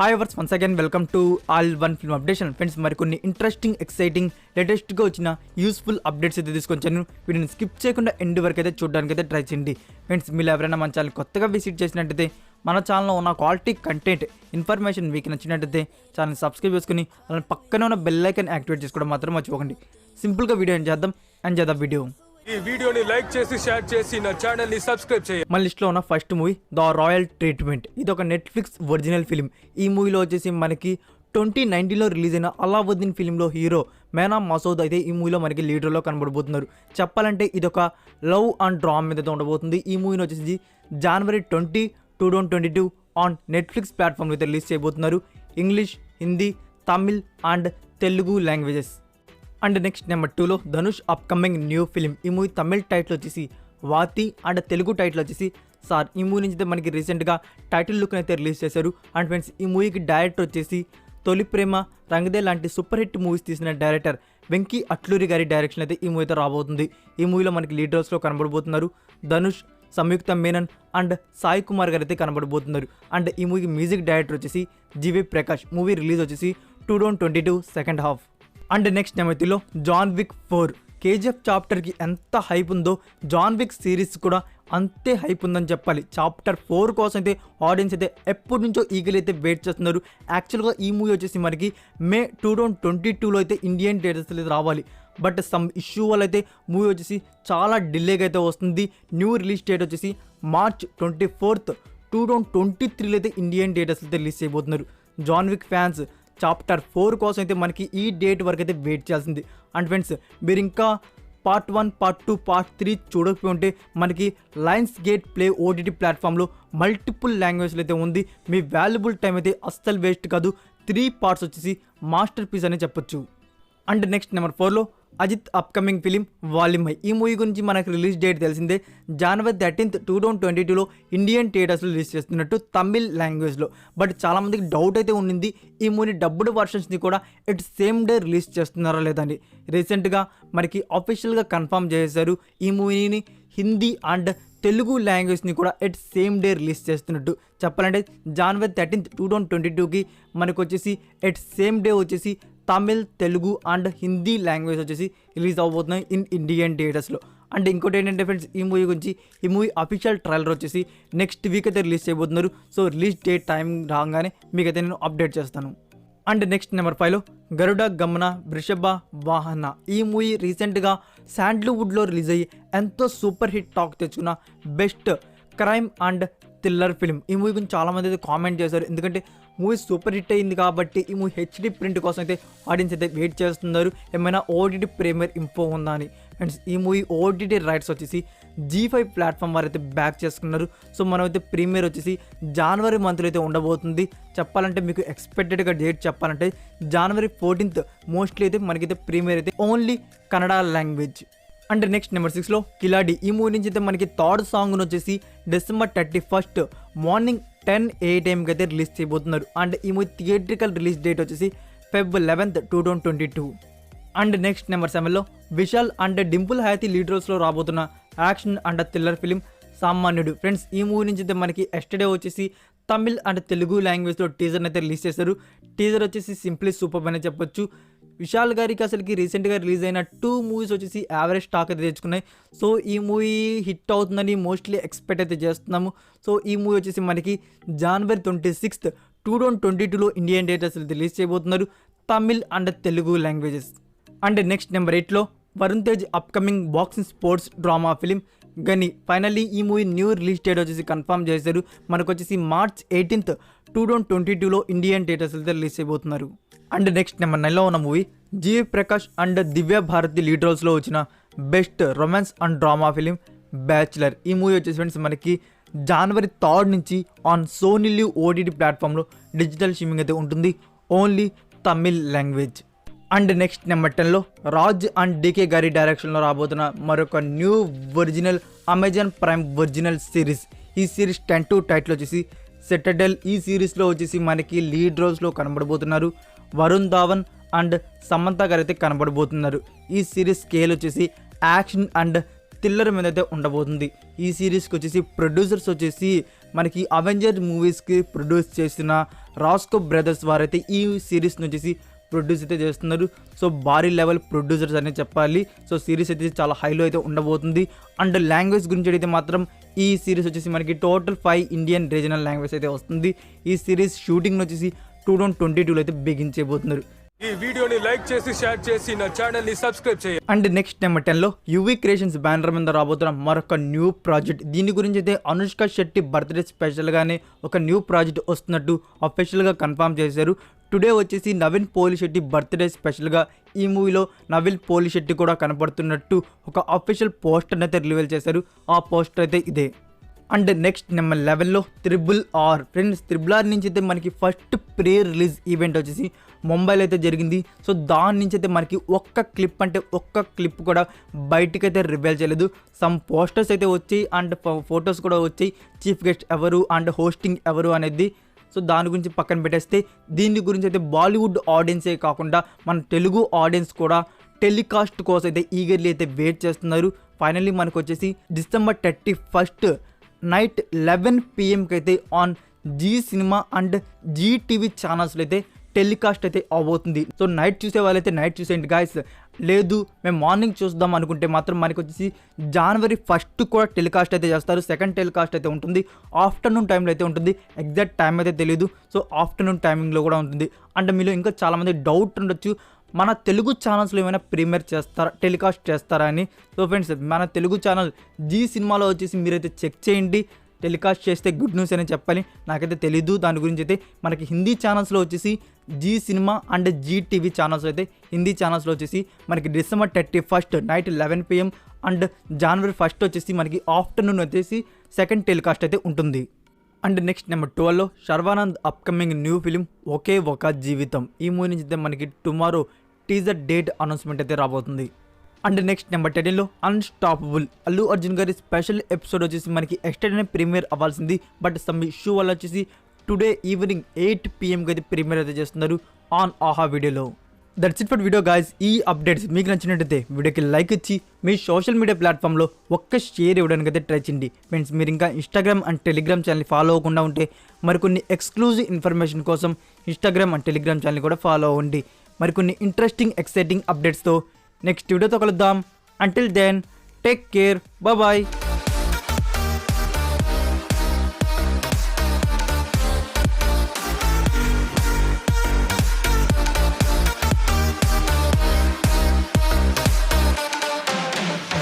Hi everyone once again welcome to all one film updation. Friends, మరికొన్ని interesting, exciting, లేటెస్ట్గా వచ్చిన useful updates అయితే తీసుకొచ్చాను. వీటిని స్కిప్ చేయకుండా ఎండ్ వరకు అయితే చూడడానికి అయితే ట్రై చేయండి. ఫ్రెండ్స్, మీరు ఎవరైనా మన ఛానల్ కొత్తగా విజిట్ చేసినట్టయితే మన ఛానల్లో ఉన్న క్వాలిటీ కంటెంట్ ఇన్ఫర్మేషన్ మీకు నచ్చినట్టయితే ఛానల్ సబ్స్క్రైబ్ చేసుకుని అలానే పక్కనే ఉన్న బెల్ ఐకాన్ యాక్టివేట్ చేసుకోవడం మాత్రం మర్చిపోకండి. సింపుల్గా వీడియో ఎండ్ చేద్దాం వీడియో. ఈ వీడియోని లైక్ చేసి షేర్ చేసి నా ఛానల్ ని సబ్స్క్రైబ్ చేయండి. మన లిస్ట్లో ఉన్న first movie the royal treatment. ఇది ఒక నెట్ఫ్లిక్స్ ఒరిజినల్ ఫిలిం. ఈ మూవీలో వచ్చేసి మనకి 2019లో రిలీజ్ అయిన అలావుద్దీన్ ఫిలింలో హీరో మేనా మసూద్ అయితే ఈ మూవీలో మనకి లీడర్లో కనబడబోతున్నారు. చెప్పాలంటే ఇది ఒక లవ్ అండ్ డ్రామా మీద ఉండబోతుంది. ఈ మూవీని వచ్చేసి January 20, 2022 ఆన్ నెట్ఫ్లిక్స్ ప్లాట్ఫామ్ అయితే రిలీజ్ చేయబోతున్నారు. English, Hindi, Tamil and Telugu languages. And next number 2లో ధనుష్ అప్కమింగ్ న్యూ ఫిలిం. ఈ మూవీ తమిళ్ టైటిల్ వచ్చేసి వాతి అండ్ తెలుగు టైటిల్ వచ్చేసి సార్. ఈ మూవీ నుంచి అయితే మనకి రీసెంట్గా టైటిల్ లుక్ అయితే రిలీజ్ చేశారు. అండ్ ఫ్రెండ్స్, ఈ మూవీకి డైరెక్టర్ వచ్చేసి తొలి ప్రేమ, రంగదే లాంటి సూపర్ హిట్ మూవీస్ తీసిన డైరెక్టర్ వెంకీ అట్లూరి గారి డైరెక్షన్ అయితే ఈ మూవీ అయితే రాబోతుంది. ఈ మూవీలో మనకి లీడ్ రోల్స్లో కనబడబోతున్నారు ధనుష్, సంయుక్త మేనన్ అండ్ సాయి కుమార్ గారు అయితే కనబడబోతున్నారు. అండ్ ఈ మూవీకి మ్యూజిక్ డైరెక్టర్ వచ్చేసి జీవి ప్రకాష్. మూవీ రిలీజ్ వచ్చేసి 2022 second half. And next number 3లో జాన్ విక్ 4. కేజీఎఫ్ చాప్టర్కి ఎంత హైప్ ఉందో జాన్ విక్ సిరీస్ కూడా అంతే హైప్ ఉందని చెప్పాలి. చాప్టర్ 4 కోసం అయితే ఆడియన్స్ అయితే ఎప్పటి నుంచో ఈగల్ అయితే వెయిట్ చేస్తున్నారు. యాక్చువల్గా ఈ మూవీ వచ్చేసి మనకి May 2022లో అయితే ఇండియన్ థియేటర్స్ అయితే రావాలి. బట్ సమ్ ఇష్యూ వల్ల అయితే మూవీ వచ్చేసి చాలా డిలేగా అయితే వస్తుంది. న్యూ రిలీజ్ డేట్ వచ్చేసి March 24, 2023లో అయితే ఇండియన్ థియేటర్స్ అయితే రిలీజ్ చేయబోతున్నారు. జాన్ విక్ ఫ్యాన్స్ చాప్టర్ 4 కోసం అయితే మనకి ఈ డేట్ వరకు అయితే వెయిట్ చేయాల్సింది. అండ్ ఫ్రెండ్స్, మీరు ఇంకా పార్ట్ 1, పార్ట్ 2, పార్ట్ 3 చూడకపోయి ఉంటే మనకి లయన్స్ గేట్ ప్లే ఓటీటీ ప్లాట్ఫామ్లో మల్టిపుల్ లాంగ్వేజ్లో అయితే ఉంది. మీ వాల్యుబుల్ టైం అయితే అస్సలు వేస్ట్ కాదు. 3 పార్ట్స్ వచ్చేసి మాస్టర్ పీస్ అనే చెప్పొచ్చు. అండ్ నెక్స్ట్ నెంబర్ 4లో అజిత్ అప్కమింగ్ ఫిలిం వాల్యూమై. ఈ మూవీ గురించి మనకు రిలీజ్ డేట్ తెలిసిందే. January 13, 2022లో ఇండియన్ థియేటర్స్లో రిలీజ్ చేస్తున్నట్టు తమిళ్ లాంగ్వేజ్లో. బట్ చాలామందికి డౌట్ అయితే ఉండింది, ఈ మూవీ డబ్బుడ్ వర్షన్స్ని కూడా ఇట్ సేమ్ డే రిలీజ్ చేస్తున్నారా లేదని. రీసెంట్గా మనకి అఫీషియల్గా కన్ఫర్మ్ చేశారు ఈ మూవీని హిందీ అండ్ తెలుగు లాంగ్వేజ్ని కూడా ఎట్ సేమ్ డే రిలీజ్ చేస్తున్నట్టు. చెప్పాలంటే January 13, 2022కి మనకు వచ్చేసి ఎట్ సేమ్ డే వచ్చేసి తమిళ్, తెలుగు అండ్ హిందీ లాంగ్వేజ్ వచ్చేసి రిలీజ్ అవబోతున్నాయి ఇన్ ఇండియన్ థియేటర్స్లో. అండ్ ఇంకోటి ఏంటంటే ఫ్రెండ్స్, ఈ మూవీ గురించి ఈ మూవీ అఫీషియల్ ట్రైలర్ వచ్చేసి నెక్స్ట్ వీక్ అయితే రిలీజ్ చేయబోతున్నారు. సో రిలీజ్ డేట్ టైం రాగానే మీకైతే నేను అప్డేట్ చేస్తాను. అండ్ నెక్స్ట్ నెంబర్ 5లో గరుడ గమన వృషభ వాహన. ఈ మూవీ రీసెంట్గా శాండ్ల్వుడ్లో రిలీజ్ అయ్యి ఎంతో సూపర్ హిట్ టాక్ తెచ్చుకున్న best crime and thriller film. ఈ మూవీ గురించి చాలామంది అయితే కామెంట్ చేశారు. ఎందుకంటే మూవీ సూపర్ హిట్ అయింది కాబట్టి ఈ మూవీ హెచ్డి ప్రింట్ కోసం అయితే ఆడియన్స్ అయితే వెయిట్ చేస్తున్నారు. ఏమైనా ఓటీటీ ప్రీమియర్ ఇంఫో ఉందా అని. అండ్ ఈ మూవీ ఓటీటీ రైట్స్ వచ్చేసి G5 ప్లాట్ఫామ్ వారు అయితే బ్యాక్ చేసుకున్నారు. సో మనం అయితే ప్రీమియర్ వచ్చేసి January మంత్లో అయితే ఉండబోతుంది. చెప్పాలంటే మీకు ఎక్స్పెక్టెడ్గా డేట్ చెప్పాలంటే January 14th మోస్ట్లీ అయితే మనకైతే ప్రీమియర్ అయితే only Kannada language. And next number 6లో కిలాడి. ఈ మూవీ నుంచి అయితే మనకి థర్డ్ సాంగ్ వచ్చేసి December 31 మార్నింగ్ 10 AM అయితే రిలీజ్ చేయబోతున్నారు. అండ్ ఈ మూవీ థియేట్రికల్ రిలీజ్ డేట్ వచ్చేసి February 11, 2022. అండ్ నెక్స్ట్ నెంబర్ 7లో విశాల్ అండ్ డింపుల్ హయాతి లీడ్ రోల్స్లో రాబోతున్న action and thriller film Saamanyudu. Friends, ఈ మూవీ నుంచి అయితే మనకి ఎస్టర్డే వచ్చేసి తమిళ్ అండ్ తెలుగు లాంగ్వేజ్లో టీజర్ అయితే రిలీజ్ చేశారు. టీజర్ వచ్చేసి సింప్లీ సూపర్ అని చెప్పొచ్చు. విశాల్ గారికి అసలుకి రీసెంట్గా రిలీజ్ అయిన 2 మూవీస్ వచ్చేసి యావరేజ్ స్టాక్ అయితే తెచ్చుకున్నాయి. సో ఈ మూవీ హిట్ అవుతుందని మోస్ట్లీ ఎక్స్పెక్ట్ అయితే చేస్తున్నాము. సో ఈ మూవీ వచ్చేసి మనకి January 26, 2022లో ఇండియన్ థియేటర్స్ రిలీజ్ చేయబోతున్నారు Tamil and Telugu languages. And next number 8లో Varun Tej upcoming boxing sports drama film Ghani. Finally ఈ మూవీ న్యూ రిలీజ్ డేట్ వచ్చేసి కన్ఫర్మ్ చేశారు. మనకు వచ్చేసి March 18, 2022లో ఇండియన్ థియేటర్స్ అయితే రిలీజ్ చేయబోతున్నారు. అండ్ నెక్స్ట్ నెంబర్ 9లో ఉన్న movie GV Prakash and Divya Bharathi lead రోల్స్లో వచ్చిన best romance and drama film bachelor. ఈ మూవీ వచ్చేసి ఫ్రెండ్స్ మనకి January 3 నుంచి ఆన్ సోనీ లివ్ ఓటీటీ ప్లాట్ఫామ్లో డిజిటల్ స్ట్రీమింగ్ అయితే ఉంటుంది only Tamil language. And next number 10లో రాజ్ అండ్ డీకే గారి డైరెక్షన్లో రాబోతున్న మరొక new original Amazon Prime original series. ఈ సిరీస్ 10 టైటిల్ వచ్చేసి సెటడెల్. ఈ సిరీస్లో వచ్చేసి మనకి లీడ్ రోల్స్లో కనబడబోతున్నారు వరుణ్ ధావన్ అండ్ సమంత గారు అయితే కనబడబోతున్నారు. ఈ సిరీస్ స్కేల్ వచ్చేసి యాక్షన్ అండ్ థ్రిల్లర్ మీద అయితే ఉండబోతుంది. ఈ సిరీస్కి వచ్చేసి ప్రొడ్యూసర్స్ వచ్చేసి మనకి అవెంజర్ మూవీస్కి ప్రొడ్యూస్ చేసిన రాస్కో బ్రదర్స్ వారైతే ఈ సిరీస్ని వచ్చేసి ప్రొడ్యూస్ అయితే చేస్తున్నారు. సో భారీ లెవెల్ ప్రొడ్యూసర్స్ అనేది చెప్పాలి. సో సిరీస్ అయితే చాలా హైలో అయితే ఉండబోతుంది. అండ్ లాంగ్వేజ్ గురించి అయితే మాత్రం ఈ సిరీస్ వచ్చేసి మనకి టోటల్ 5 ఇండియన్ రీజనల్ లాంగ్వేజ్ అయితే వస్తుంది. ఈ సిరీస్ షూటింగ్ వచ్చేసి 2022లో అయితే బిగించబోతున్నారు. ఈ వీడియోని లైక్ చేసి షేర్ చేసి నా ఛానల్ ని సబ్స్క్రైబ్ చేయండి. అండ్ నెక్స్ట్ నెంబర్ 10లో యువి క్రియేషన్స్ బ్యానర్ మీద రాబోతున్న మరొక న్యూ ప్రాజెక్ట్. దీని గురించి అయితే అనుష్క శెట్టి బర్త్డే స్పెషల్గానే ఒక న్యూ ప్రాజెక్ట్ వస్తున్నట్టు అఫీషియల్గా కన్ఫర్మ్ చేశారు. టుడే వచ్చేసి నవీన్ పోలిశెట్టి బర్త్డే స్పెషల్గా ఈ మూవీలో నవీన్ పోలిశెట్టి కూడా కనపడుతున్నట్టు ఒక అఫీషియల్ పోస్టర్ అయితే రిలీవ్ చేశారు. ఆ పోస్టర్ అయితే ఇదే. అండ్ నెక్స్ట్ నెంబర్ 11లో RRR ఫ్రెండ్స్. RRR నుంచి అయితే మనకి ఫస్ట్ ప్రీ రిలీజ్ ఈవెంట్ వచ్చేసి ముంబైలో అయితే జరిగింది. సో దాని నుంచి అయితే మనకి ఒక్క క్లిప్ కూడా బయటకైతే రివీల్ చేయలేదు. సమ్ పోస్టర్స్ అయితే వచ్చాయి అండ్ ఫొటోస్ కూడా వచ్చాయి. చీఫ్ గెస్ట్ ఎవరు అండ్ హోస్టింగ్ ఎవరు అనేది. సో దాని గురించి పక్కన పెట్టేస్తే దీని గురించి అయితే బాలీవుడ్ ఆడియన్సే కాకుండా మన తెలుగు ఆడియన్స్ కూడా టెలికాస్ట్ కోసం అయితే ఈగర్లీ అయితే వెయిట్ చేస్తున్నారు. ఫైనల్లీ మనకు వచ్చేసి December 31 నైట్ 11 PM అయితే on Zee Cinema and GTV ఛానల్స్లో అయితే టెలికాస్ట్ అయితే అవబోతుంది. సో నైట్ చూసే వాళ్ళైతే నైట్ చూసేయండి గాయస్. లేదు మేము మార్నింగ్ చూద్దాం అనుకుంటే మాత్రం మనకి వచ్చేసి January 1 కూడా టెలికాస్ట్ అయితే చేస్తారు. సెకండ్ టెలికాస్ట్ అయితే ఉంటుంది. ఆఫ్టర్నూన్ టైంలో అయితే ఉంటుంది. ఎగ్జాక్ట్ టైం అయితే తెలియదు. సో ఆఫ్టర్నూన్ టైమింగ్లో కూడా ఉంటుంది. అంటే మీలో ఇంకా చాలామంది డౌట్ ఉండొచ్చు, మన తెలుగు ఛానల్స్లో ఏమైనా ప్రీమియర్ చేస్తారా, టెలికాస్ట్ చేస్తారా అని. సో ఫ్రెండ్స్, మన తెలుగు ఛానల్ జీ సినిమాలో వచ్చేసి మీరైతే చెక్ చేయండి. టెలికాస్ట్ చేస్తే గుడ్ న్యూస్ అని చెప్పాలి. నాకైతే తెలీదు దాని గురించి. అయితే మనకి హిందీ ఛానల్స్లో వచ్చేసి Zee Cinema and GTV channels అయితే హిందీ ఛానల్స్లో వచ్చేసి మనకి December 31 night 11 PM and January 1 వచ్చేసి మనకి ఆఫ్టర్నూన్ వచ్చేసి సెకండ్ టెలికాస్ట్ అయితే ఉంటుంది. అండ్ నెక్స్ట్ నెంబర్ 12లో Sharwanand upcoming new film Oke Oka Jeevitham. ఈ మూవీ నుంచి అయితే మనకి టుమారో టీజర్ డేట్ అనౌన్స్మెంట్ అయితే రాబోతుంది. అండ్ నెక్స్ట్ నెంబర్ 13లో అన్స్టాపబుల్ అల్లు అర్జున్ గారి స్పెషల్ ఎపిసోడ్ వచ్చేసి మనకి ఎక్స్టెండెడ్ ప్రీమియర్ అవ్వాల్సింది. బట్ సమ్ ఇష్యూ వల్ల వచ్చేసి టుడే ఈవినింగ్ 8 PM అయితే ప్రీమియర్ అయితే చేస్తున్నారు ఆన్ ఆహా వీడియోలో. That's it for video guys. ఈ అప్డేట్స్ మీకు నచ్చినట్టయితే వీడియోకి లైక్ ఇచ్చి మీ సోషల్ మీడియా ప్లాట్ఫామ్లో ఒక్క షేర్ ఇవ్వడానికి అయితే ట్రై చేయండి. ఫ్రెండ్స్, మీరు ఇంకా Instagram and Telegram channel follow అవ్వకుండా ఉంటే మరికొన్ని ఎక్స్క్లూజివ్ ఇన్ఫర్మేషన్ కోసం ఇన్స్టాగ్రామ్ అండ్ టెలిగ్రామ్ ఛానల్ కూడా ఫాలో అవ్వండి. మరికొన్ని ఇంట్రెస్టింగ్ ఎక్సైటింగ్ అప్డేట్స్తో నెక్స్ట్ వీడియోతో కలుద్దాం. Until then take care, bye.